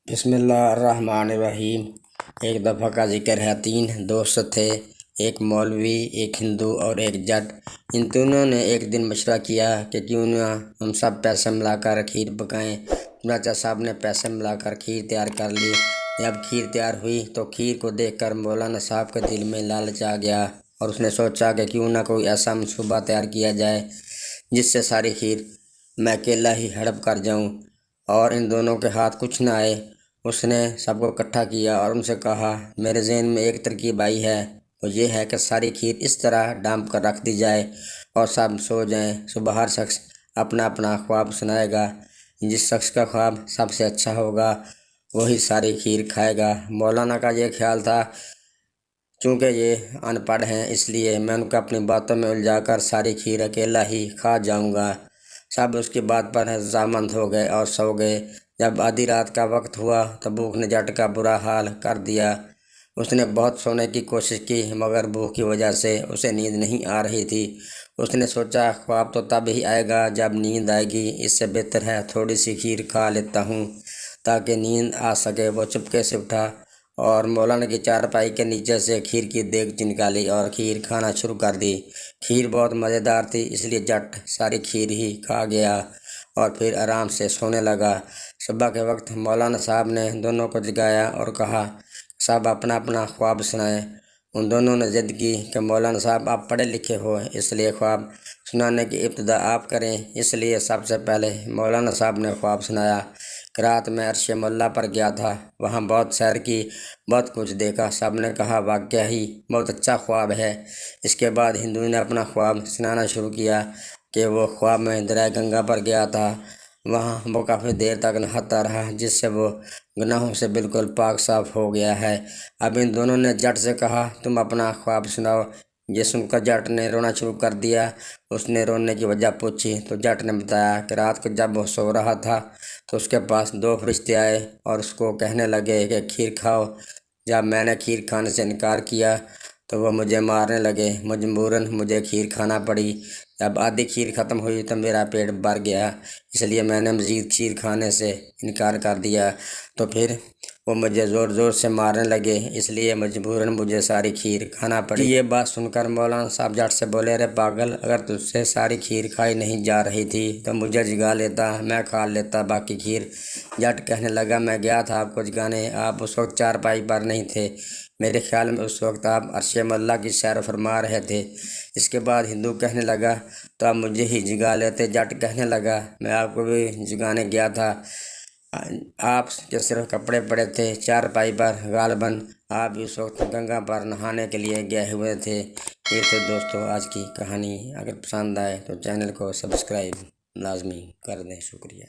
بسم اللہ الرحمن الرحیم۔ ایک دفعہ کا ذکر ہے، 3 دوست تھے، ایک مولوی، ایک ہندو اور ایک جٹ۔ ان تینوں نے ایک دن مشورہ کیا کہ کیوں نہ ہم سب پیسے ملا کر کھیر پکائیں۔ چنانچہ صاحب نے پیسے ملا کر کھیر تیار کر لی۔ جب کھیر تیار ہوئی تو کھیر کو دیکھ کر مولانا صاحب کے دل میں لالچ آ گیا اور اس نے سوچا کہ کیوں نہ کوئی ایسا منصوبہ تیار کیا جائے جس سے ساری کھیر میں اکیلا ہی ہڑپ کر جاؤں اور ان دونوں کے ہاتھ کچھ نہ آئے۔ اس نے سب کو اکٹھا کیا اور ان سے کہا، میرے ذہن میں ایک ترکیب آئی ہے، وہ یہ ہے کہ ساری کھیر اس طرح ڈھانپ کر رکھ دی جائے اور سب سو جائیں۔ صبح ہر شخص اپنا اپنا خواب سنائے گا، جس شخص کا خواب سب سے اچھا ہوگا وہی ساری کھیر کھائے گا۔ مولانا کا یہ خیال تھا، چونکہ یہ ان پڑھ ہیں اس لیے میں ان کو اپنی باتوں میں الجھا کر ساری کھیر اکیلا ہی کھا جاؤں گا۔ سب اس کی بات پر رضامند ہو گئے اور سو گئے۔ جب آدھی رات کا وقت ہوا تو بھوک نے جٹ کا برا حال کر دیا۔ اس نے بہت سونے کی کوشش کی مگر بھوک کی وجہ سے اسے نیند نہیں آ رہی تھی۔ اس نے سوچا، خواب تو تب ہی آئے گا جب نیند آئے گی، اس سے بہتر ہے تھوڑی سی کھیر کھا لیتا ہوں تاکہ نیند آ سکے۔ وہ چپکے سے اٹھا اور مولانا کی چارپائی کے نیچے سے کھیر کی دیگچی نکالی اور کھیر کھانا شروع کر دی۔ کھیر بہت مزیدار تھی، اس لیے جٹ ساری کھیر ہی کھا گیا اور پھر آرام سے سونے لگا۔ صبح کے وقت مولانا صاحب نے دونوں کو جگایا اور کہا، سب اپنا اپنا خواب سنائیں۔ ان دونوں نے ضد کی کہ مولانا صاحب آپ پڑھے لکھے ہو، اس لیے خواب سنانے کی ابتدا آپ کریں۔ اس لیے سب سے پہلے مولانا صاحب نے خواب سنایا کہ رات میں عرش معلیٰ پر گیا تھا، وہاں بہت سیر کی، بہت کچھ دیکھا۔ سب نے کہا، واقعہ ہی بہت اچھا خواب ہے۔ اس کے بعد ہندو نے اپنا خواب سنانا شروع کیا کہ وہ خواب میں دریائے گنگا پر گیا تھا، وہاں وہ کافی دیر تک نہاتا رہا جس سے وہ گناہوں سے بالکل پاک صاف ہو گیا ہے۔ اب ان دونوں نے جٹ سے کہا، تم اپنا خواب سناؤ۔ یہ سن کر جٹ نے رونا شروع کر دیا۔ اس نے رونے کی وجہ پوچھی تو جٹ نے بتایا کہ رات کو جب وہ سو رہا تھا تو اس کے پاس 2 فرشتے آئے اور اس کو کہنے لگے کہ کھیر کھاؤ۔ جب میں نے کھیر کھانے سے انکار کیا تو وہ مجھے مارنے لگے، مجبوراً مجھے کھیر کھانا پڑی۔ جب آدھی کھیر ختم ہوئی تو میرا پیٹ بھر گیا، اس لیے میں نے مزید کھیر کھانے سے انکار کر دیا، تو پھر وہ مجھے زور زور سے مارنے لگے، اس لیے مجبوراً مجھے ساری کھیر کھانا پڑی۔ یہ بات سن کر مولانا صاحب جٹ سے بولے، رے پاگل، اگر تجھ سے ساری کھیر کھائی نہیں جا رہی تھی تو مجھے جگا لیتا، میں کھا لیتا باقی کھیر۔ جٹ کہنے لگا، میں گیا تھا آپ کو جگانے، آپ اس وقت چارپائی پر نہیں تھے، میرے خیال میں اس وقت آپ عرش معلیٰ کی سیر فرما رہے تھے۔ اس کے بعد ہندو کہنے لگا، تو آپ مجھے ہی جگا لیتے۔ جٹ کہنے لگا، میں آپ کو بھی جگانے گیا تھا، آپ کے صرف کپڑے پڑے تھے چارپائی پر، غالباً آپ بھی اس وقت گنگا پر نہانے کے لیے گئے ہوئے تھے۔ یہ تھے دوستو آج کی کہانی۔ اگر پسند آئے تو چینل کو سبسکرائب لازمی کر دیں۔ شکریہ۔